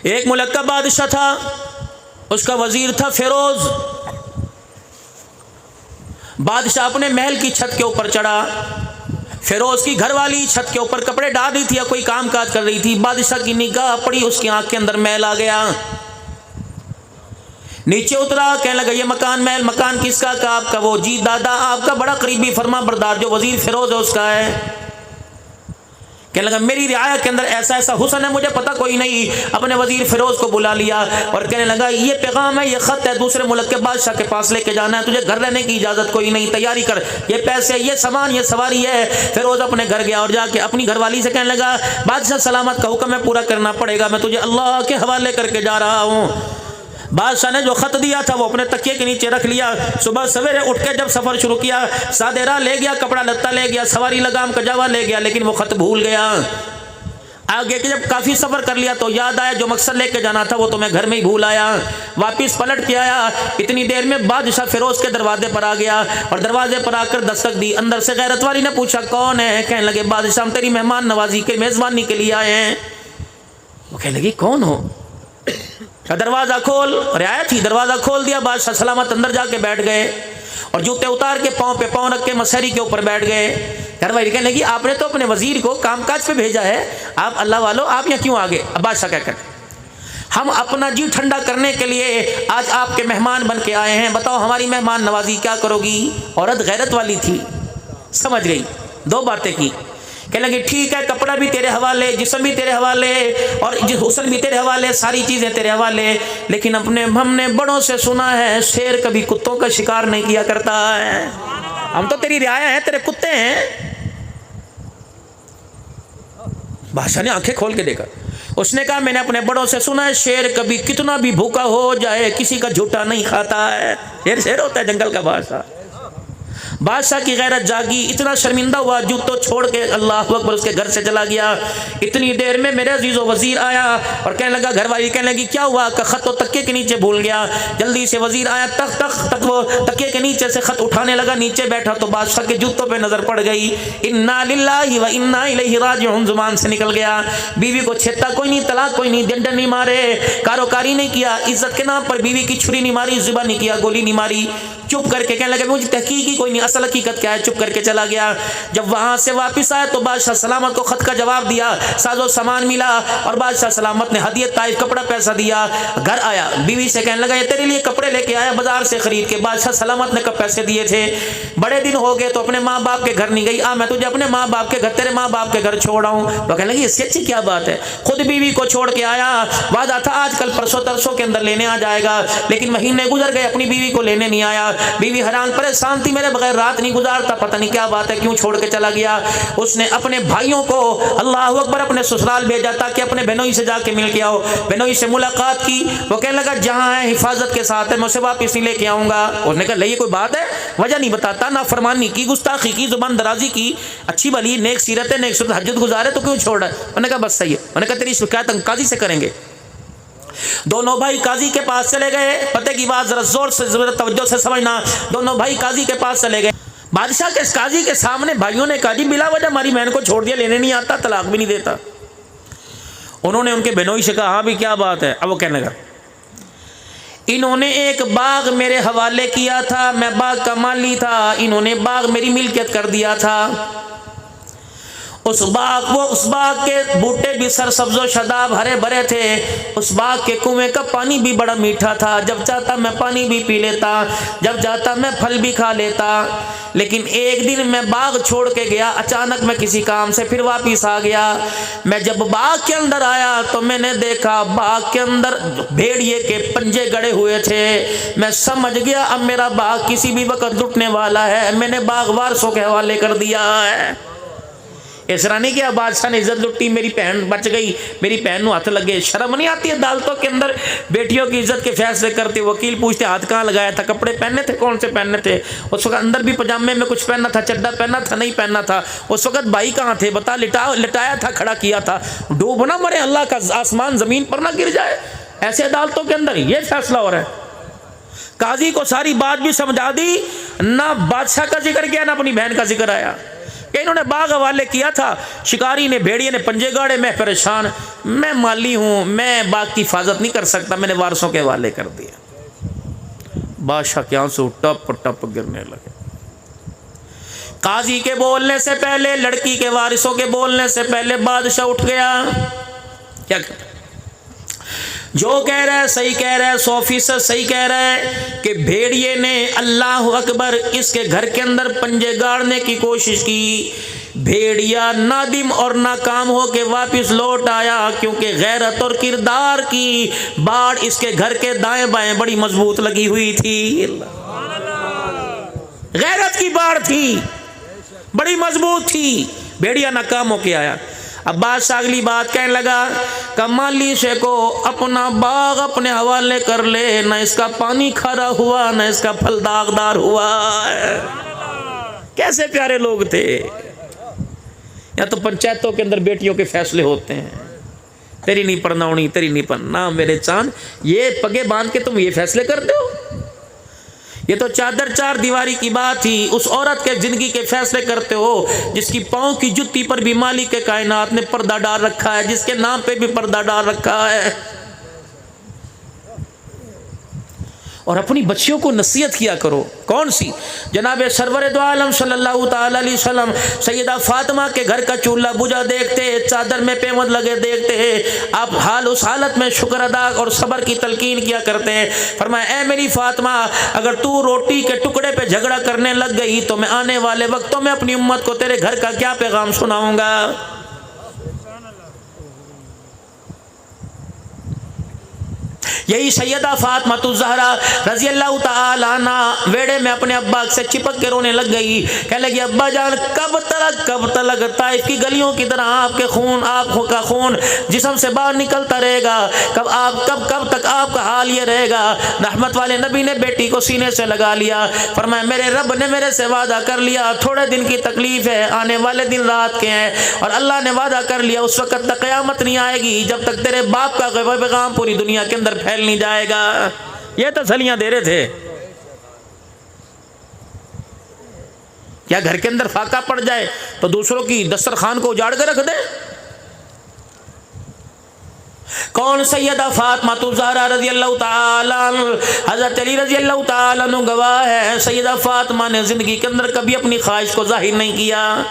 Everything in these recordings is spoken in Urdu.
ایک ملک کا بادشاہ تھا، اس کا وزیر تھا فیروز۔ بادشاہ اپنے محل کی چھت کے اوپر چڑھا، فیروز کی گھر والی چھت کے اوپر کپڑے ڈال رہی تھی یا کوئی کام کاج کر رہی تھی۔ بادشاہ کی نگاہ پڑی، اس کی آنکھ کے اندر میل آ گیا، نیچے اترا، کہنے لگا یہ مکان محل مکان کس کا؟ کہ آپ کا۔ وہ جی دادا آپ کا بڑا قریبی فرما بردار جو وزیر فیروز ہے اس کا ہے۔ کہنے لگا میری رعایا کے اندر ایسا ایسا حسن ہے مجھے پتہ کوئی نہیں۔ اپنے وزیر فیروز کو بلا لیا اور کہنے لگا یہ پیغام ہے، یہ خط ہے، دوسرے ملک کے بادشاہ کے پاس لے کے جانا ہے، تجھے گھر رہنے کی اجازت کوئی نہیں، تیاری کر، یہ پیسے، یہ سامان، یہ سواری ہے۔ فیروز اپنے گھر گیا اور جا کے اپنی گھر والی سے کہنے لگا بادشاہ سلامت کا حکم ہے پورا کرنا پڑے گا، میں تجھے اللہ کے حوالے کر کے جا رہا ہوں۔ بادشاہ نے جو خط دیا تھا وہ اپنے تکیے کے نیچے رکھ لیا۔ صبح سویرے اٹھ کے جب سفر شروع کیا، سادے راہ لے گیا، کپڑا لتا لے گیا، سواری لگام کجاوا لے گیا، لیکن وہ خط بھول گیا۔ آگے کہ جب کافی سفر کر لیا تو یاد آیا جو مقصد لے کے جانا تھا وہ تو میں گھر میں ہی بھول آیا۔ واپس پلٹ کے آیا، اتنی دیر میں بادشاہ فیروز کے دروازے پر آ گیا اور دروازے پر آ کر دستک دی۔ اندر سے غیرت والی نے پوچھا کون ہے؟ کہنے لگے بادشاہ ہم تیری مہمان نوازی کے میزبانی کے لیے آئے ہیں۔ وہ کہنے لگی کون ہو؟ دروازہ کھول، رعایا تھی، دروازہ کھول دیا، بادشاہ سلامت اندر جا کے بیٹھ گئے اور جوتے اتار کے پاؤں پہ پاؤں رکھ کے مسہری کے اوپر بیٹھ گئے۔ گھر والی کہنے لگی آپ نے تو اپنے وزیر کو کام کاج پہ بھیجا ہے، آپ اللہ والو آپ یہاں کیوں آگے؟ اب بادشاہ کہہ کر ہم اپنا جی ٹھنڈا کرنے کے لیے آج آپ کے مہمان بن کے آئے ہیں، بتاؤ ہماری مہمان نوازی کیا کرو گی؟ عورت غیرت والی تھی، سمجھ گئی، دو باتیں کی۔ کہنے لگی ٹھیک ہے کپڑا بھی تیرے حوالے، جسم بھی تیرے حوالے اور حسن بھی تیرے حوالے، ساری چیزیں تیرے حوالے، لیکن ہم نے بڑوں سے سنا ہے شیر کبھی کتوں کا شکار نہیں کیا کرتا ہے، ہم تو تیری رعایا ہیں، تیرے کتے ہیں۔ بادشاہ نے آنکھیں کھول کے دیکھا، اس نے کہا میں نے اپنے بڑوں سے سنا ہے شیر کبھی کتنا بھی بھوکا ہو جائے کسی کا جھوٹا نہیں کھاتا ہے۔ شیر ہوتا ہے جنگل کا بادشاہ۔ بادشاہ کی غیرت جاگی، اتنا شرمندہ ہوا، جوتوں چھوڑ کے اللہ اکبر اس کے گھر سے چلا گیا۔ اتنی دیر میں میرے عزیز و وزیر آیا اور کہنے لگا، گھر والی کہنے لگی کیا ہوا؟ کہ خط و تکیے کے نیچے بھول گیا۔ جلدی سے وزیر آیا، تک وہ تکیے کے نیچے سے خط اٹھانے لگا، نیچے بیٹھا تو بادشاہ کے جوتوں پہ نظر پڑ گئی۔ انا للہ و انا الیہ راجعون زبان سے نکل گیا۔ بیوی کو چھیتا کوئی نہیں، طلاق کوئی نہیں، ڈنڈا نہیں مارے، کاروکاری نہیں کیا، عزت کے نام پر بیوی کی چھری نہیں ماری، ذبح نہیں کیا، گولی نہیں ماری، چپ کر کے کہنے لگا مجھے تحقیق ہی کوئی نہیں، اصل حقیقت کیا ہے، چپ کر کے چلا گیا۔ جب وہاں سے واپس آیا تو بادشاہ سلامت کو خط کا جواب دیا، ساز و سامان ملا اور بادشاہ سلامت نے ہدیت طائف کپڑا پیسہ دیا۔ گھر آیا، بیوی سے کہنے لگا یہ تیرے لیے کپڑے لے کے آیا بازار سے خرید کے، بادشاہ سلامت نے کب پیسے دیے تھے؟ بڑے دن ہو گئے تو اپنے ماں باپ کے گھر نہیں گئی، میں تجھے اپنے ماں باپ کے گھر، تیرے ماں باپ کے گھر چھوڑ آؤں۔ تو کہنے لگی اس سے اچھی کیا بات ہے، خود بیوی کو چھوڑ کے آیا، وعدہ تھا آج کل پرسوں ترسوں کے اندر لینے آ جائے گا، لیکن مہینے گزر گئے اپنی بیوی کو لینے نہیں آیا۔ بیوی حیران پریشان تھی، میرے بغیر رات نہیں گزارتا، پتہ نہیں کیا بات ہے، کیوں چھوڑ کے چلا گیا۔ اس نے اپنے بھائیوں کو اللہ اکبر اپنے سسرال بھیجا تاکہ اپنے بہنوئی سے جا کے مل کے آؤ۔ بہنوئی سے ملاقات کی، وہ کہنے لگا جہاں ہے حفاظت کے ساتھ ہے، میں اسے واپس نہیں لے کے آؤں گا۔ اس نے کہا لے یہ کوئی بات ہے، وجہ نہیں بتاتا، نافرمانی کی، گستاخی کی، زبان درازی کی، اچھی بھلی نیک سیرت ہے، نیک سیرت حجت گزارے تو کیوں چھوڑا؟ انہوں نے کہا بس صحیح ہے۔ انہوں نے کہا تیری شکایت ہم قاضی سے کریں گے۔ دونوں بھائی قاضی کے پاس چلے گئے، پتہ کی بات ذرا زور سے ذرا توجہ سے سمجھنا، دونوں بھائی قاضی کے پاس چلے گئے۔ بادشاہ کے قاضی کے سامنے بھائیوں نے کہا جی بلا وجہ ہماری بہن کو چھوڑ دیا، لینے نہیں آتا، طلاق بھی نہیں دیتا۔ انہوں نے ان کے بہنوئی سے کہا ہاں بھی کیا بات ہے؟ اب وہ کہنے لگا انہوں نے ایک باغ میرے حوالے کیا تھا، میں باغ کا مالی تھا، انہوں نے باغ میری ملکیت کر دیا تھا۔ اس باغ کے بوٹے بھی سرسبز و شاداب ہرے بھرے تھے، اس باغ کے کنویں کا پانی بھی بڑا میٹھا تھا، جب چاہتا میں پانی بھی پی لیتا، جب چاہتا میں پھل بھی کھا لیتا۔ لیکن ایک دن میں باغ چھوڑ کے گیا، اچانک میں کسی کام سے پھر واپس آ گیا۔ میں جب باغ کے اندر آیا تو میں نے دیکھا باغ کے اندر بھیڑیے کے پنجے گڑے ہوئے تھے۔ میں سمجھ گیا اب میرا باغ کسی بھی وقت لٹنے والا ہے، میں نے باغ وارثوں کے حوالے کر دیا ہے۔ اس طرح نہیں کیا بادشاہ نے عزت لٹی، میری بہن بچ گئی، میری بہن نو ہاتھ لگے، شرم نہیں آتی ہے عدالتوں کے اندر بیٹیوں کی عزت کے فیصلے کرتے؟ وکیل پوچھتے ہاتھ کہاں لگایا تھا، کپڑے پہننے تھے، کون سے پہننے تھے؟ اس وقت اندر بھی پجامے میں کچھ پہننا تھا، چڈا پہننا تھا، نہیں پہننا تھا؟ اس وقت بھائی کہاں تھے بتا، لٹایا تھا، کھڑا کیا تھا، ڈوب نہ مرے، اللہ کا آسمان زمین پر نہ گر جائے۔ ایسے عدالتوں کے اندر یہ فیصلہ ہو رہا ہے۔ قاضی کو ساری بات بھی سمجھا دی، نہ بادشاہ کا ذکر کیا نہ اپنی بہن کا ذکر آیا۔ کہ انہوں نے باغ حوالے کیا تھا، شکاری نے، بھیڑیے نے پنجے گاڑے، میں پریشان، میں مالی ہوں، میں باغ کی حفاظت نہیں کر سکتا، میں نے وارثوں کے حوالے کر دیا۔ بادشاہ کے آنسو ٹپ ٹپ گرنے لگے۔ قاضی کے بولنے سے پہلے، لڑکی کے وارثوں کے بولنے سے پہلے بادشاہ اٹھ گیا۔ کیا کہتا؟ جو کہہ رہا ہے صحیح کہہ رہا ہے، 100% صحیح کہہ رہا ہے کہ بھیڑیے نے اللہ اکبر اس کے گھر کے اندر پنجے گاڑنے کی کوشش کی۔ بھیڑیا نادم اور ناکام ہو کے واپس لوٹ آیا، کیونکہ غیرت اور کردار کی باڑ اس کے گھر کے دائیں بائیں بڑی مضبوط لگی ہوئی تھی۔ غیرت کی باڑ تھی، بڑی مضبوط تھی۔ بھیڑیا ناکام ہو کے آیا۔ اب بادشاہ اگلی بات کہنے لگا کہ مالی سے کو اپنا باغ اپنے حوالے کر لے، نہ اس کا پانی کھارا ہوا، نہ اس کا پھل داغدار ہوا۔ کیسے پیارے لوگ تھے۔ یا تو پنچایتوں کے اندر بیٹیوں کے فیصلے ہوتے ہیں، تیری نہیں پڑھناونی، تیری نہیں پڑھنا، میرے چاند یہ پگے باندھ کے تم یہ فیصلے کرتے ہو۔ یہ تو چادر چار دیواری کی بات تھی، اس عورت کے زندگی کے فیصلے کرتے ہو جس کی پاؤں کی جتی پر بھی مالک کائنات نے پردہ ڈال رکھا ہے، جس کے نام پہ بھی پردہ ڈال رکھا ہے۔ اور اپنی بچیوں کو نصیحت کیا کرو۔ کون سی؟ جناب سرور دو عالم صلی اللہ تعالی علیہ وسلم سیدہ فاطمہ کے گھر کا چولہا بجھا دیکھتے، چادر میں پیمد لگے دیکھتے، آپ اس حالت میں شکر ادا اور صبر کی تلقین کیا کرتے ہیں۔ فرمایا اے میری فاطمہ، اگر تو روٹی کے ٹکڑے پہ جھگڑا کرنے لگ گئی تو میں آنے والے وقتوں میں اپنی امت کو تیرے گھر کا کیا پیغام سناؤں گا۔ یہی سیدہ فاطمہ الزہرا رضی اللہ تعالی عنہ ویڑے میں اپنے ابا سے چپک کے رونے لگ گئی، کہنے لگی ابا جان کب تلک طائف کی گلیوں کی طرح آپ کا خون جسم سے باہر نکلتا رہے گا؟ کب تک آپ کا حال یہ رہے گا؟ رحمت والے نبی نے بیٹی کو سینے سے لگا لیا، فرمایا میرے رب نے میرے سے وعدہ کر لیا، تھوڑے دن کی تکلیف ہے، آنے والے دن رات کے ہیں، اور اللہ نے وعدہ کر لیا اس وقت تک قیامت نہیں آئے گی جب تک تیرے باپ کا پیغام پوری دنیا کے اندر پھیل نہیں جائے گا۔ یہ تسلیاں دے رہے تھے۔ کیا گھر کے اندر فاقہ پڑ جائے تو دوسروں کی دسترخوان کو اجاڑ کے رکھ دے؟ کون؟ سیدہ فاطمہ الزہرا رضی اللہ تعالی عنہ، حضرت علی رضی اللہ تعالی عنہ گواہ ہے، سیدہ فاطمہ نے زندگی کے اندر کبھی اپنی خواہش کو ظاہر نہیں کیا۔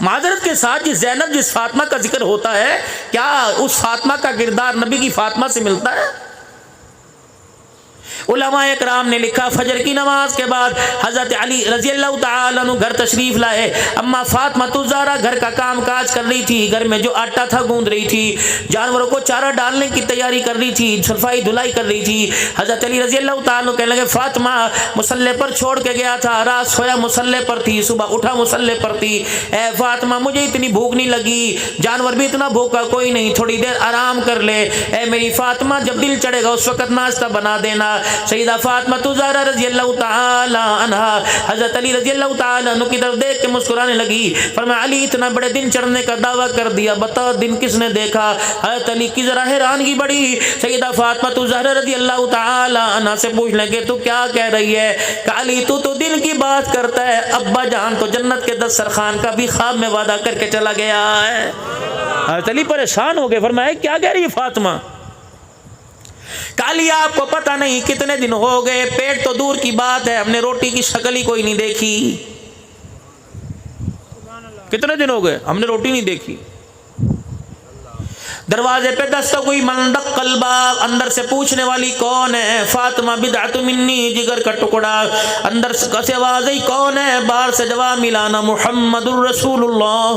معذرت کے ساتھ زینب جس فاطمہ کا ذکر ہوتا ہے، کیا اس فاطمہ کا کردار نبی کی فاطمہ سے ملتا ہے؟ علماء اکرام نے لکھا فجر کی نماز کے بعد حضرت علی رضی اللہ تعالی عنہ گھر تشریف لائے، اما فاطمہ الزہرا گھر کا کام کاج کر رہی تھی، گھر میں جو آٹا تھا گوندھ رہی تھی، جانوروں کو چارہ ڈالنے کی تیاری کر رہی تھی، صفائی دھلائی کر رہی تھی۔ حضرت علی رضی اللہ تعالی عنہ کہنے لگے فاطمہ مصلی پر چھوڑ کے گیا تھا، رات سویا مصلی پر تھی، صبح اٹھا مصلی پر تھی، اے فاطمہ مجھے اتنی بھوک نہیں لگی، جانور بھی اتنا بھوکا کوئی نہیں، تھوڑی دیر آرام کر لے، اے میری فاطمہ جب دل چڑھے گا اس وقت ناشتہ بنا دینا۔ سیدہ فاطمہ الزہرا رضی اللہ تعالی عنہا حضرت علی رضی اللہ تعالی عنہ کی طرف دیکھ کے مسکرانے لگی، فرمایا علی اتنا بڑے دن چڑھنے کا دعویٰ کر دیا، بتا دن کس نے دیکھا؟ حضرت علی کی ذرا حیرانگی بڑی، سیدہ فاطمہ الزہرا رضی اللہ تعالی عنہا سے پوچھ لگے تو کیا کہہ رہی ہے؟ کہ علی تو دن کی بات کرتا ہے، ابا جان تو جنت کے دسترخوان کا بھی خواب میں وعدہ کر کے چلا گیا ہے۔ حضرت علی پریشان ہو گئے، فرمایا کیا کہہ رہی ہے فاطمہ؟ کالی آپ کو پتہ نہیں کتنے دن ہو گئے، پیٹ تو دور کی بات ہے، ہم نے روٹی کی شکل ہی کوئی نہیں دیکھی۔ کتنے دن ہو گئے ہم نے روٹی نہیں دیکھی۔ دروازے پہ دستک ہوئی، من دق الباب، اندر سے پوچھنے والی کون ہے؟ فاطمہ بدعت منی، جگر کا ٹکڑا۔ اندر سے آواز آئی کون ہے؟ باہر سے جواب ملا نا محمد الرسول اللہ،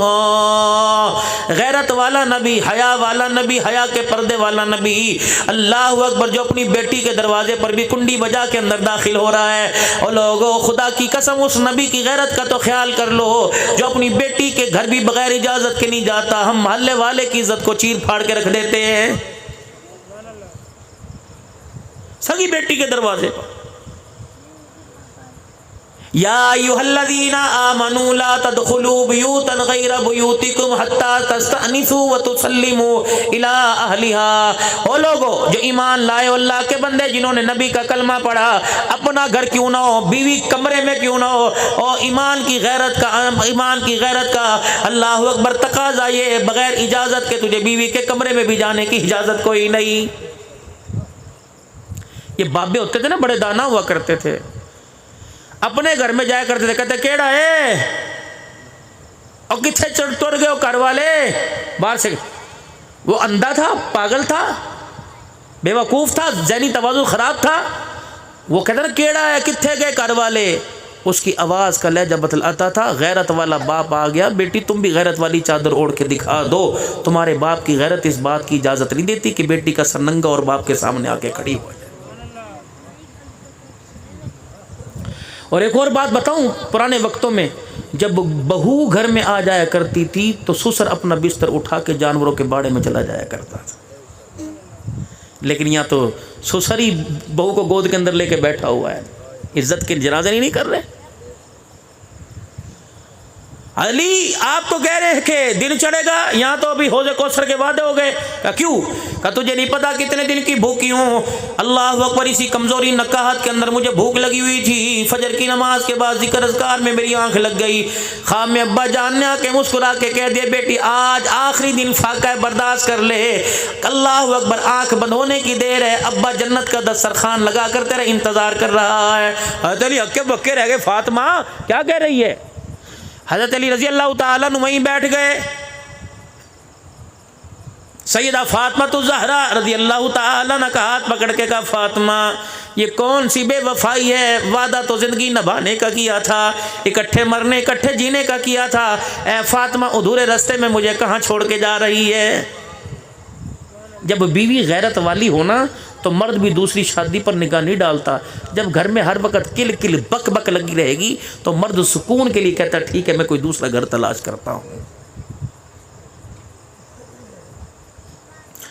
غیرت والا نبی، حیا والا نبی، حیا کے پردے والا نبی۔ اللہ اکبر، جو اپنی بیٹی کے دروازے پر بھی کنڈی بجا کے اندر داخل ہو رہا ہے۔ اور لوگوں خدا کی قسم اس نبی کی غیرت کا تو خیال کر لو جو اپنی بیٹی کے گھر بھی بغیر اجازت کے نہیں جاتا۔ ہم محلے والے کی عزت کو چیر پھاڑ کے رکھ دیتے ہیں سگی بیٹی کے دروازے پر۔ یا ایھا الذین آمنوا لا تدخلوا بیوتا غیر بیوتکم حتی تستأنسوا وتسلموا الی اہلها۔ او لوگو جو ایمان لائے ہو، اللہ کے بندے جنہوں نے نبی کا کلمہ پڑھا، اپنا گھر کیوں نہ ہو، بیوی کمرے میں کیوں نہ ہو، اور ایمان کی غیرت کا اللہ اکبر تقاضا یہ بغیر اجازت کے تجھے بیوی کے کمرے میں بھی جانے کی اجازت کوئی نہیں۔ یہ بابے ہوتے تھے نا، بڑے دانا ہوا کرتے تھے، اپنے گھر میں جایا کرتے تھے، کہتے کیڑا ہے اور کتنے تر گئے ہو گھر والے باہر سے۔ وہ اندھا تھا، پاگل تھا، بے وقوف تھا، ذہنی توازن خراب تھا۔ وہ کہتا نا کیڑا ہے، کتنے گئے گھر والے۔ اس کی آواز کا لہجہ بتلاتا تھا غیرت والا باپ آ گیا، بیٹی تم بھی غیرت والی چادر اوڑھ کے دکھا دو۔ تمہارے باپ کی غیرت اس بات کی اجازت نہیں دیتی کہ بیٹی کا سر ننگا اور باپ کے سامنے آ کے کھڑی ہو جائے۔ اور ایک اور بات بتاؤں، پرانے وقتوں میں جب بہو گھر میں آ جایا کرتی تھی تو سسر اپنا بستر اٹھا کے جانوروں کے باڑے میں چلا جایا کرتا تھا، لیکن یہاں تو سسر ہی بہو کو گود کے اندر لے کے بیٹھا ہوا ہے، عزت کے جنازے نہیں کر رہے۔ علی آپ تو کہہ رہے ہیں کہ دن چڑھے گا، یہاں تو ابھی حوض کوثر کے وعدے ہو گئے۔ کہا کیوں؟ کہا تجھے نہیں پتا کتنے دن کی بھوکی ہوں، اللہ اکبر، اسی کمزوری نکاہت کے اندر مجھے بھوک لگی ہوئی تھی، فجر کی نماز کے بعد ذکر اذکار میں میری آنکھ لگ گئی۔ خواب میں ابا جان نے آ کے مسکرا کے کہہ دیا بیٹی آج آخری دن فاقہ برداشت کر لے، اللہ اکبر، آنکھ بند ہونے کی دیر ہے، ابا جنت کا دسترخوان لگا کر تیرا انتظار کر رہا ہے۔ حضرت علی ہکے بکے رہ گئے، فاطمہ کیا کہہ رہی ہے؟ حضرت علی رضی اللہ تعالیٰ عنہ وہیں بیٹھ گئے۔ سیدہ فاطمہ الزہرا رضی اللہ تعالیٰ عنہ کا ہاتھ پکڑ کے کہا فاطمہ یہ کون سی بے وفائی ہے، وعدہ تو زندگی نبھانے کا کیا تھا، اکٹھے مرنے اکٹھے جینے کا کیا تھا، اے فاطمہ ادھورے رستے میں مجھے کہاں چھوڑ کے جا رہی ہے؟ جب بیوی غیرت والی ہونا تو مرد بھی دوسری شادی پر نگاہ نہیں ڈالتا۔ جب گھر میں ہر وقت کل کل بک بک لگی رہے گی تو مرد سکون کے لیے کہتا ہے ٹھیک ہے میں کوئی دوسرا گھر تلاش کرتا ہوں۔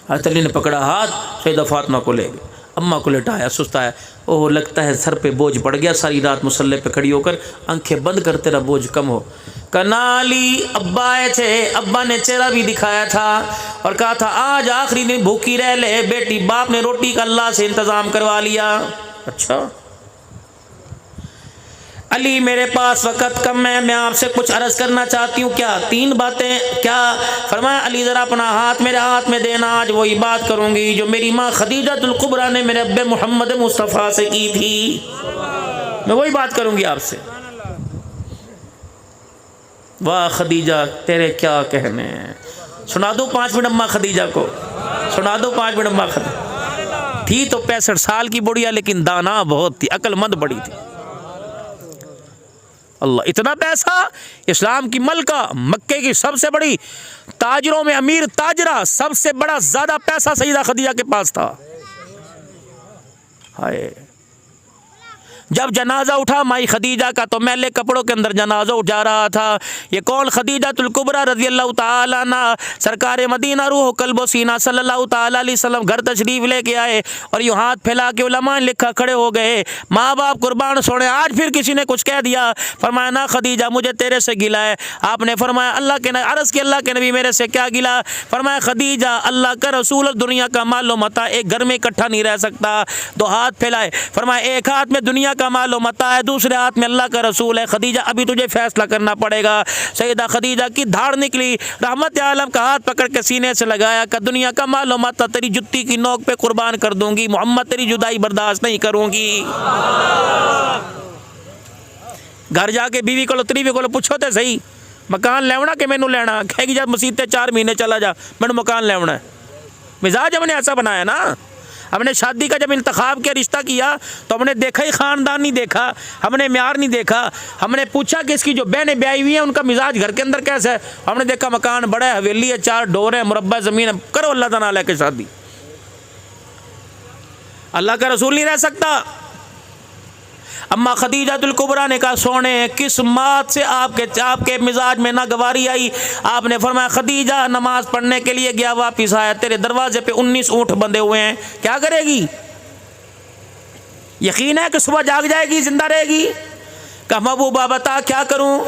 حضرت علی نے پکڑا ہاتھ، سیدہ فاطمہ کو لے گئے، اماں کو لٹایا، سستایا، اوہ لگتا ہے سر پہ بوجھ پڑ گیا، ساری رات مصلے پہ کھڑی ہو کر آنکھیں بند کر تیرا بوجھ کم ہو۔ کنالی ابا آئے تھے، ابا نے چہرہ بھی دکھایا تھا اور کہا تھا آج آخری دن بھوکی رہ لے بیٹی، باپ نے روٹی کا اللہ سے انتظام کروا لیا۔ اچھا علی میرے پاس وقت کم ہے، میں آپ سے کچھ عرض کرنا چاہتی ہوں۔ کیا؟ 3 باتیں۔ کیا؟ فرمایا علی ذرا اپنا ہاتھ میرے ہاتھ میں دینا، آج وہی بات کروں گی جو میری ماں خدیجہ الکبریٰ نے میرے ابے محمد مصطفیٰ سے کی تھی، میں وہی بات کروں گی آپ سے۔ واہ خدیجہ تیرے کیا کہنے ہیں، سنا دو 5 منٹ اماں خدیجہ کو، سنا دو 5 منٹ اماں خدیجہ۔ تھی تو 65 سال کی بڑھیا لیکن دانا بہت تھی، عقل مند بڑی تھی۔ اللہ اتنا پیسہ، اسلام کی ملکہ، مکے کی سب سے بڑی تاجروں میں امیر تاجرہ، سب سے بڑا زیادہ پیسہ سیدہ خدیجہ کے پاس تھا۔ ہائے جب جنازہ اٹھا مائی خدیجہ کا تو میلے کپڑوں کے اندر جنازہ اٹھا رہا تھا۔ یہ کون؟ خدیجہ الکبریٰ رضی اللہ تعالیٰ عنہ، سرکار مدینہ روح قلب و سینہ صلی اللہ تعالیٰ علیہ وسلم گھر تشریف لے کے آئے اور یوں ہاتھ پھیلا کے علماء نے لکھا کھڑے ہو گئے، ماں باپ قربان سوڑے۔ آج پھر کسی نے کچھ کہہ دیا، فرمایا نہ خدیجہ مجھے تیرے سے گلا ہے۔ آپ نے فرمایا اللہ کے عرض کی اللہ کے نبی میرے سے کیا گلا؟ فرمایا خدیجہ اللہ کا رسول دنیا کا مال و متاع ایک گھر میں اکٹھا نہیں رہ سکتا۔ 2 ہاتھ پھیلائے، فرمایا ایک ہاتھ میں دنیا کا مال و متاع ہے، دوسرے ہاتھ میں اللہ کا رسول ہے، خدیجہ ابھی تجھے فیصلہ کرنا پڑے گا۔ سیدہ خدیجہ کی دھاڑ نکلی، رحمت عالم کا ہاتھ پکڑ کے سینے سے لگایا کہ دنیا کا مال و متاع تیری جتی کی نوک پہ قربان کر دوں گی، محمد تیری جدائی برداشت نہیں کروں گی۔ گھر جا کے بیوی کو تری کو پوچھو تے صحیح مکان لیونا کہ مینوں لینا؟ کہے گی جب مسیح تے 4 مہینے چلا جا مینوں مکان لیونا ہے۔ مزاج ہم نے ایسا بنایا نا، ہم نے شادی کا جب انتخاب کیا، رشتہ کیا تو ہم نے دیکھا ہی خاندان نہیں دیکھا، ہم نے معیار نہیں دیکھا، ہم نے پوچھا کہ اس کی جو بہنیں بیائی ہوئی ہیں ان کا مزاج گھر کے اندر کیسا ہے، ہم نے دیکھا مکان بڑا ہے، حویلی ہے، 4 ڈور ہیں، مربع زمین ہے، کرو اللہ تعالیٰ لے کے شادی۔ اللہ کا رسول نہیں رہ سکتا۔ اما خدیجہ الکبریٰ نے کہا سونے کس بات سے آپ کے مزاج میں ناگواری آئی؟ آپ نے فرمایا خدیجہ نماز پڑھنے کے لیے گیا، واپس آیا، تیرے دروازے پہ 19 اونٹ بندھے ہوئے ہیں، کیا کرے گی؟ یقین ہے کہ صبح جاگ جائے گی، زندہ رہے گی؟ کہا محبوبہ بتا کیا کروں؟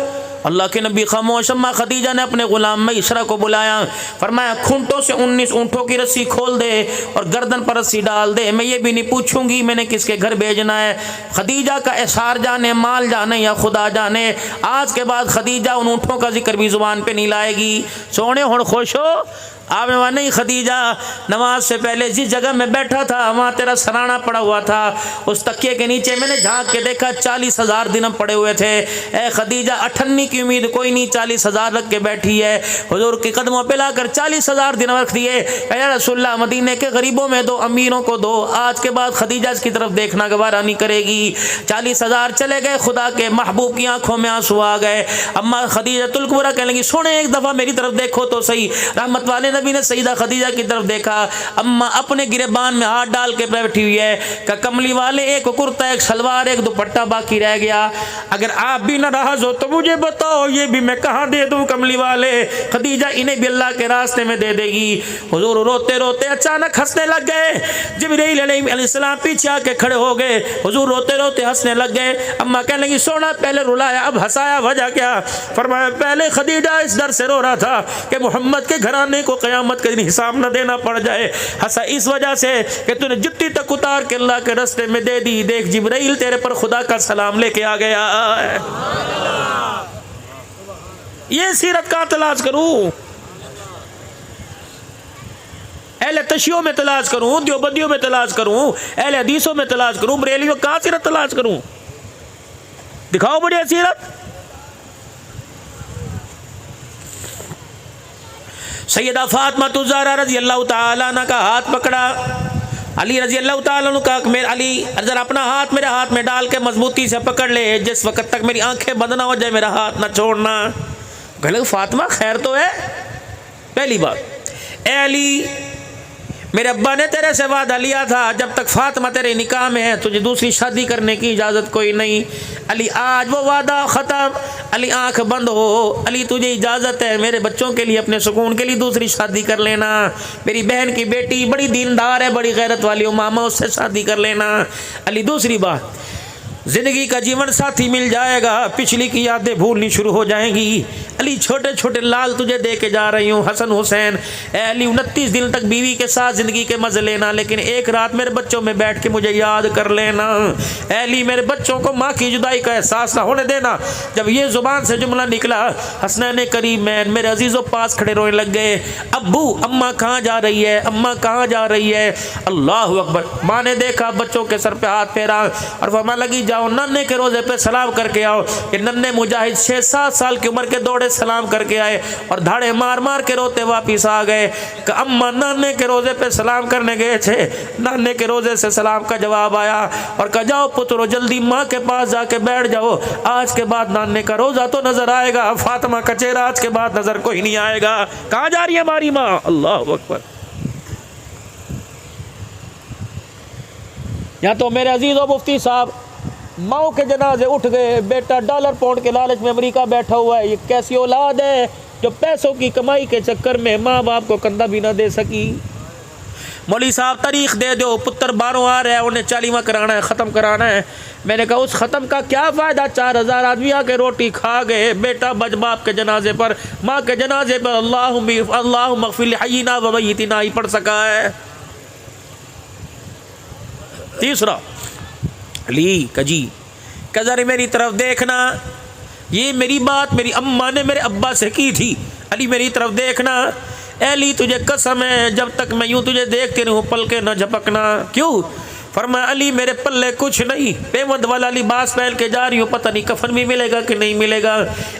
اللہ کے نبی خاموش۔ اما خدیجہ نے اپنے غلام میسرہ کو بلایا، فرمایا کھونٹوں سے 19 اونٹوں کی رسی کھول دے اور گردن پر رسی ڈال دے، میں یہ بھی نہیں پوچھوں گی میں نے کس کے گھر بھیجنا ہے۔ خدیجہ کا احسار جانے، مال جانے یا خدا جانے، آج کے بعد خدیجہ ان اونٹوں کا ذکر بھی زبان پہ نہیں لائے گی۔ سونے ہن خوش ہو؟ آپ میں نہیں خدیجہ نماز سے پہلے جس جگہ میں بیٹھا تھا وہاں تیرا سرانہ پڑا ہوا تھا، اس تکیے کے نیچے میں نے جھانک کے دیکھا 40,000 درہم پڑے ہوئے تھے۔ اے خدیجہ 58 کی امید کوئی نہیں، 40,000 رکھ کے بیٹھی ہے۔ حضور کے قدموں پہ لا کر 40,000 درہم رکھ دیے۔ یا رسول اللہ مدینے کے غریبوں میں دو، امیروں کو دو، آج کے بعد خدیجہ اس کی طرف دیکھنا گوارہ نہیں کرے گی۔ 40,000 چلے گئے، خدا کے محبوب کی آنکھوں میں آنسو آ گئے۔ اما خدیجہ الکبریٰ کہنے لگی سونے ایک دفعہ میری طرف دیکھو تو صحیح۔ رحمت والے نبی نے سیدہ خدیجہ کی طرف دیکھا، اما اپنے گریبان میں ہاتھ ڈال کے بیٹھی ہوئی ہے کہ کملی والے ایک کرتا، ایک شلوار، ایک دوپٹہ باقی رہ گیا، اگر آپ بھی ناراض ہو تو مجھے بتاؤ یہ بھی میں کہاں دے دوں؟ کملی والے خدیجہ انہیں بھی اللہ کے راستے میں دے دے گی۔ حضور روتے روتے اچانک ہنسنے لگ گئے۔ جبرائیل علیہ السلام پیچھے آ کے کھڑے ہو گئے، حضور روتے روتے ہنسنے لگ گئے۔ اما کہنے لگی سونا پہلے رلایا اب ہنسایا، وجہ کیا؟ فرمایا پہلے خدیجہ اس ڈر سے رو رہا تھا کہ محمد کے گھرانے کو قیامت کے دن حساب نہ دینا پڑ جائے، ہنسا اس وجہ سے کہ تو نے جتی تک اتار کے اللہ کے راستے میں دے دی، دیکھ جبرائیل تیرے پر خدا کا سلام لے کے آ گیا۔ یہ سیرت کہاں تلاش کروں؟ اہل تشیعوں میں تلاش کروں، دیوبندیوں میں تلاش کروں، اہل حدیثوں میں تلاش کروں، بریلیوں کہاں سیرت تلاش کروں؟ دکھاؤ مجھے سیرت۔ سیدہ فاطمہ الزہرا رضی اللہ تعالیٰ عنہ کا ہاتھ پکڑا، علی رضی اللہ تعالیٰ عنہ کا میرا علی ذرا اپنا ہاتھ میرے ہاتھ میں ڈال کے مضبوطی سے پکڑ لے، جس وقت تک میری آنکھیں بند نہ ہو جائے میرا ہاتھ نہ چھوڑنا۔ کہنے لگا فاطمہ خیر تو ہے؟ پہلی بات اے علی میرے ابا نے تیرے سے وعدہ لیا تھا جب تک فاطمہ تیرے نکاح میں ہے تجھے دوسری شادی کرنے کی اجازت کوئی نہیں۔ علی آج وہ وعدہ ختم، علی آنکھ بند ہو، علی تجھے اجازت ہے میرے بچوں کے لیے اپنے سکون کے لیے دوسری شادی کر لینا، میری بہن کی بیٹی بڑی دیندار ہے، بڑی غیرت والی امامہ، اس سے شادی کر لینا۔ علی دوسری بات زندگی کا جیون ساتھی مل جائے گا، پچھلی کی یادیں بھولنی شروع ہو جائیں گی۔ علی چھوٹے چھوٹے لال تجھے دے کے جا رہی ہوں، حسن حسین۔ اے علی 29 دن تک بیوی کے ساتھ زندگی کے مزے لینا، لیکن ایک رات میرے بچوں میں بیٹھ کے مجھے یاد کر لینا۔ اے علی میرے بچوں کو ماں کی جدائی کا احساس نہ ہونے دینا۔ جب یہ زبان سے جملہ نکلا حسنین کریمین میرے عزیزوں پاس کھڑے رونے لگ گئے۔ ابو اماں کہاں جا رہی ہے؟ اماں کہاں جا رہی ہے؟ اللہ اکبر۔ ماں نے دیکھا بچوں کے سر پہ ہاتھ پھیرا اور فرمانے لگی جاؤ ننے کے روزے پہ سلام کر کے آؤ۔ کہ ننے مجاہد 6-7 سال کی عمر کے دوڑے سلام کر کے آئے اور دھاڑے مار مار کے روتے واپس آ گئے کہ اماں نانے کے روزے پہ سلام کرنے گئے تھے، نانے کے روزے سے سلام کا جواب آیا اور کہا جاؤ پترو جلدی ماں کے پاس جا کے بیٹھ جاؤ، آج کے بعد نانے کا روزہ تو نظر آئے گا، فاطمہ کا چہرہ آج کے بعد نظر کوئی نہیں آئے گا۔ کہاں جا رہی ہے ہماری ماں؟ اللہ اکبر۔ یہاں تو میرے عزیز و مفتی صاحب ماؤں کے جنازے اٹھ گئے، بیٹا ڈالر پاؤنڈ کے لالچ میں امریکہ بیٹھا ہوا ہے، یہ کیسی اولاد ہے جو پیسوں کی کمائی کے چکر میں ماں باپ کو کندھا بھی نہ دے سکی۔ مولوی صاحب تاریخ دے دو، پتر باہروں آ رہا ہے، انہیں 40واں کرانا ہے، ختم کرانا ہے۔ میں نے کہا اس ختم کا کیا فائدہ؟ 4000 آدمی آ کے روٹی کھا گئے، بیٹا بج باپ کے جنازے پر، ماں کے جنازے پر اللہم اغفر لحینا و میتنا ہی پڑھ سکا ہے۔ تیسرا علی کجی کہ ذرا میری طرف دیکھنا، یہ میری بات میری اماں نے میرے ابا سے کی تھی، علی میری طرف دیکھنا۔ اے علی تجھے قسم ہے جب تک میں یوں تجھے دیکھتے رہوں پل کے نہ جھپکنا۔ کیوں؟ فرمایا علی میرے پلے کچھ نہیں، پیوند والا لباس پہن کے جا رہی ہوں، پتہ نہیں کفن بھی ملے گا کہ نہیں ملے گا۔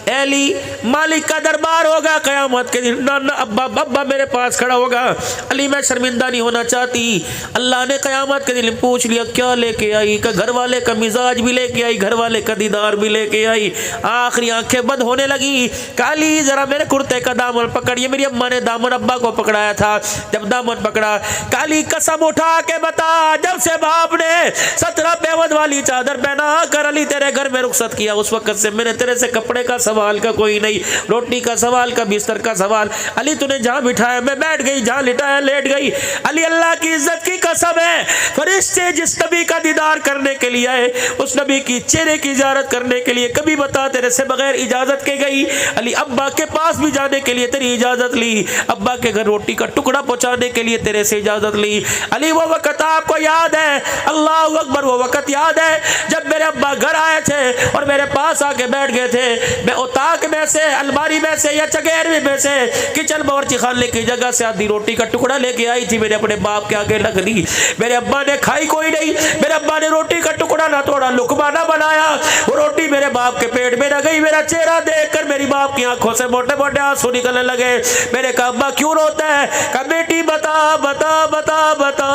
اے علی مالک کا دربار ہوگا قیامت کے دن، نانا ابا میرے پاس کھڑا ہوگا۔ علی میں شرمندہ نہیں ہونا چاہتی۔ اللہ نے قیامت کے دن پوچھ لیا کیا لے کے آئی؟ کہ گھر والے کا مزاج بھی لے کے آئی، گھر والے کا دیدار بھی لے کے آئی۔ آخری آنکھیں بند ہونے لگی کہ علی ذرا میرے کرتے کا دامن پکڑ۔ یہ میری اماں نے دامن ابا کو پکڑایا تھا، جب دامن پکڑا کہ علی قسم اٹھا کے بتا جب سے باپ نے 17 پیوند والی چادر پہنا کر علی تیرے گھر میں رخصت کیا، اس وقت سے میں نے تیرے سے کپڑے کا سوال کا کوئی نہیں، روٹی کا سوال کا، بستر کا سوال۔ علی تو نے جہاں بٹھایا میں بیٹھ گئی، جہاں لٹایا لیٹ گئی۔ علی اللہ کی عزت کی قسم ہے، فرشتے جس نبی کا دیدار کرنے کے لیے آئے، اس نبی کی چہرے کی زیارت کرنے کے لیے، کبھی بتا تیرے سے بغیر اجازت کے گئی؟ علی ابا کے پاس بھی جانے کے لیے تیری اجازت لی، ابا کے گھر روٹی کا ٹکڑا پہنچانے کے لیے تیرے سے اجازت لی۔ علی وہ وقت آپ کو یاد ہے؟ اللہ اکبر، وہ وقت یاد ہے جب میرے ابا گھر آئے تھے اور میرے پاس آ کے بیٹھ گئے تھے؟ میں اتاق میں سے، الماری میں سے یا چگیروی میں سے کچن باورچی خانے کی جگہ سے آدھی روٹی کا ٹکڑا لے کے آئی تھی، میں نے اپنے باپ کے آگے رکھ دی۔ میرے ابا نے کھائی کوئی نہیں، میرے ابا نے روٹی کا ٹکڑا نہ توڑا، لقمہ نہ بنایا، وہ روٹی میرے باپ کے پیٹ میں نہ گئی۔ میرا چہرہ دیکھ کر میری باپ کی آنکھوں سے موٹے موٹے آنسو نکلنے لگے۔ میں نے کہا ابا کیوں روتا ہے؟ کہا بیٹی بتا بتا بتا بتا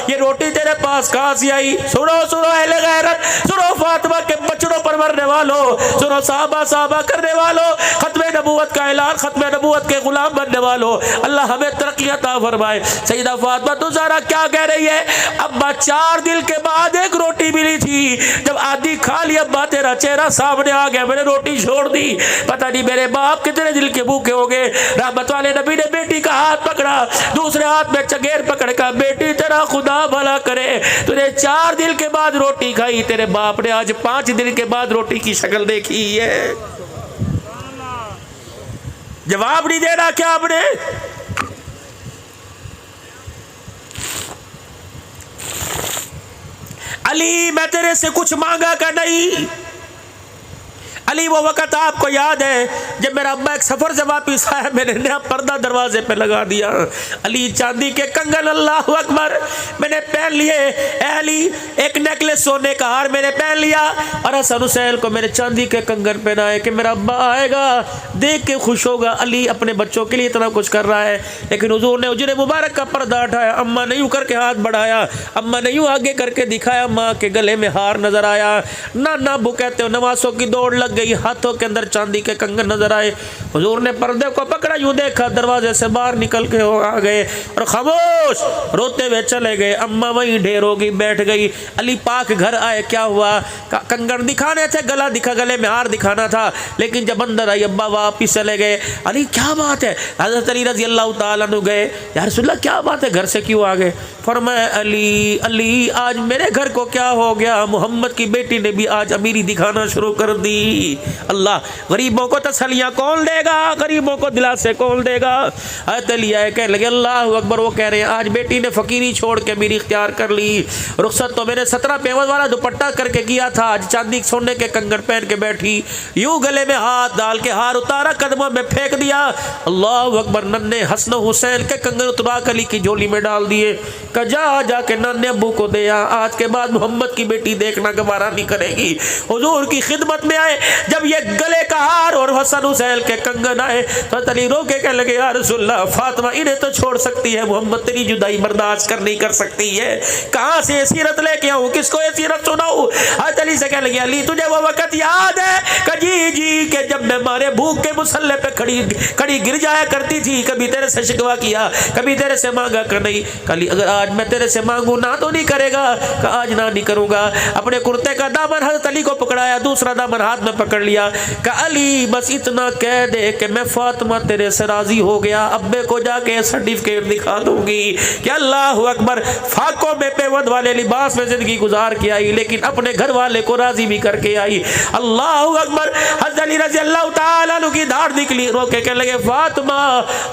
یہ روٹی تیرے پاس کہاں سے آئی؟ سنو سنو اہل غیرت، سنو فاطمہ کے بچڑوں پر مرنے والوں، سنو صحابہ کرنے والوں، ختم نبوت کا اعلان، ختم نبوت کے غلام بننے والوں، اللہ ہمیں ترقی عطا فرمائے۔ سیدہ فاطمہ تو زہرا کیا کہہ رہی ہے؟ ابا 4 دن کے بعد ایک روٹی ملی تھی، جب آدھی کھا لی ابا تیرا چہرہ سامنے آ گیا، میں نے روٹی چھوڑ دی۔ پتہ نہیں میرے باپ کتنے دل کے بھوکے ہو گئے۔ رحمت والے نبی نے بیٹی کا ہاتھ پکڑا، دوسرے ہاتھ میں چگیر پکڑ کر، بیٹی تیرا خدا بھلا کرے، تو نے 4 دن کے بعد روٹی کھائی، تیرے باپ نے آج 5 دن کے بعد روٹی کی شکل دیکھی ہے۔ جواب نہیں دینا کیا آپ نے؟ علی میں تیرے سے کچھ مانگا کہ نہیں؟ علی وہ وقت آپ کو یاد ہے جب میرا ابا ایک سفر سے واپس آیا، میں نے نیا پردہ دروازے پہ لگا دیا، علی چاندی کے کنگن، اللہ اکبر، میں نے پہن لیے۔ اے علی ایک نیکلس سونے کا ہار میں نے پہن لیا، اور حسن حسین کو میرے چاندی کے کنگن پہنائے کہ میرا ابا آئے گا دیکھ کے خوش ہوگا۔ علی اپنے بچوں کے لیے اتنا کچھ کر رہا ہے، لیکن حضور نے حجر مبارک کا پردہ اٹھایا، اماں نے یوں کر کے ہاتھ بڑھایا، اماں نے یوں آگے کر کے دکھایا، ماں کے گلے میں ہار نظر آیا۔ نانا ابو کہتے ہو نواسوں کی دوڑ لگ گئی، ہاتھوں کے اندر چاندی کے کنگن نظر آئے۔ حضور نے پردے کو پکڑا، یوں دیکھا، دروازے سے باہر نکل کے آ گئے اور خاموش روتے ہوئے چلے گئے۔ اماں وہیں ڈھیر ہو گئی، بیٹھ گئی۔ علی پاک گھر آئے، کیا ہوا؟ کنگن دکھانے تھے، گلا دکھا، گلے میں ہار دکھانا تھا، لیکن جب اندر آئی ابا واپس چلے گئے۔ علی کیا بات ہے؟ حضرت علی رضی اللہ تعالیٰ عنہ گئے، یا رسول اللہ کیا بات ہے، گھر سے کیوں آ گئے؟ فرمایا علی علی آج میرے گھر کو کیا ہو گیا؟ محمد کی بیٹی نے بھی آج امیری دکھانا شروع کر دی۔ اللہ، غریبوں کو تسلیاں کون دے گا؟ غریبوں کو دلاسے کون دے گا؟ حضرت علی آئے کہنے لگے اللہ اکبر، وہ کہہ رہے ہیں آج بیٹی نے فقیری چھوڑ کے میری اختیار کر لی، رخصت تو میں نے 17 پیوند والا دوپٹہ کر کے کیا تھا، آج چاندی سونے کے کنگن پہن کے بیٹھی، یوں گلے میں ہاتھ ڈال کے ہار اتارا، قدموں میں پھینک دیا۔ اللہ اکبر، ننے حسن و حسین کے کنگن اترا کے علی کی جھولی میں ڈال دیے، کہ جا کے نانے ابو کو دے آ، آج کے بعد محمد کی بیٹی دیکھنا گوارا نہیں کرے گی۔ حضور کی خدمت میں آئے، جب یہ گلے کا ہار اور حسن حسین کے کنگن آئے تو علی رو کے کہنے لگے یا رسول اللہ، فاطمہ انہیں تو چھوڑ سکتی ہے، محمد تیری جدائی برداشت کر نہیں کر سکتی ہے، کہاں سے یہ سیرت لے کے آؤں، کس کو یہ سیرت سناؤں؟ حضرت علی سے کہنے لگے علی تجھے وہ وقت یاد ہے کہ جی کہ جب میں مارے بھوک کے مسلح پہ کھڑی گر جایا کرتی تھی، کبھی تیرے سے شکوا کیا، کبھی تیرے سے مانگا کر نہیں، علی اگر آج میں تیرے سے مانگوں نہ تو نہیں کرے گا؟ کہ آج نہ نہیں کروں گا۔ اپنے کرتے کا دامن حضرت علی کو پکڑایا، دوسرا دامن ہاتھ میں پکڑ لیا، کہ علی بس اتنا کہہ دے کہ میں فاطمہ تیرے سے راضی ہو گیا، ابے کو جا کے سرٹیفکیٹ دکھا دوں گی کہ اللہ اکبر، فاقوں میں پیوند والے لباس میں زندگی گزار کے آئی، لیکن اپنے گھر والے کو راضی بھی کر کے آئی۔ اللہ اکبر، حضرت علی رضی اللہ تعالیٰ عنہ کی دھاڑ نکلی، رو کے کہنے لگے فاطمہ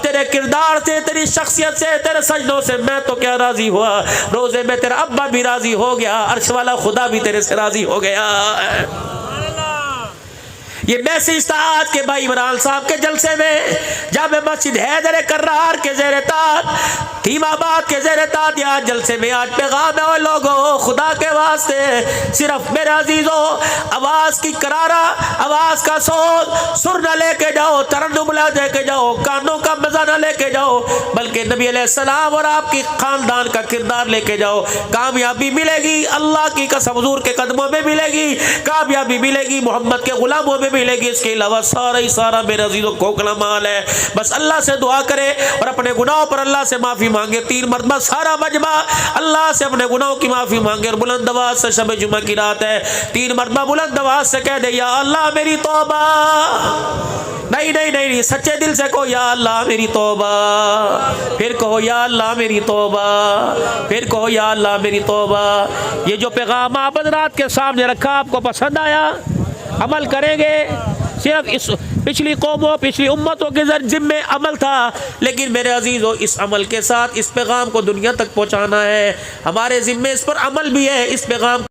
تیرے کردار سے، تیری شخصیت سے، تیرے سجدوں سے میں تو کیا راضی ہوا، روزے میں تیرا ابا بھی راضی ہو گیا، عرش والا خدا بھی تیرے سے راضی ہو گیا۔ یہ میسج تھا آج کے بھائی عمران صاحب کے جلسے میں، جامع مسجد حیدر کرار کے زیر طاعت، ٹیم آباد کے زیر طاعت، آج جلسے میں آج پیغام ہے وہ لوگوں، خدا کے واسطے صرف میرے عزیزوں آواز کی کرارا، آواز کا صوت، سر نہ لے کے جاؤ، ترنم نہ لے کے جاؤ، کانوں کا مزہ نہ لے کے جاؤ، بلکہ نبی علیہ السلام اور آپ کی خاندان کا کردار لے کے جاؤ، کامیابی ملے گی، اللہ کی قسم حضور کے قدموں میں ملے گی، کامیابی ملے گی، محمد کے غلاموں میں ملے گی، اس کے علاوہ سارا ہی سارا میرے عزیزوں کھوکھلا مال ہے۔ بس اللہ سے دعا کرے اور اپنے گناہوں پر اللہ سے معافی مانگے، 3 مرتبہ سارا مجمع اللہ سے اپنے گناہوں کی معافی مانگے، اور بلند آواز سے، شب جمعہ کی رات ہے، 3 مرتبہ بلند آواز سے کہہ دے یا اللہ میری توبہ، نہیں نہیں نہیں، سچے دل سے کہو یا اللہ میری توبہ، پھر کہو یا اللہ میری توبہ، پھر کہو یا اللہ میری توبہ۔ یہ جو پیغام آپ حضرات کے سامنے رکھا آپ کو پسند آیا؟ عمل کریں گے؟ صرف اس پچھلی قوموں پچھلی امتوں کے ذمے عمل تھا، لیکن میرے عزیزوں اس عمل کے ساتھ اس پیغام کو دنیا تک پہنچانا ہے، ہمارے ذمے اس پر عمل بھی ہے، اس پیغام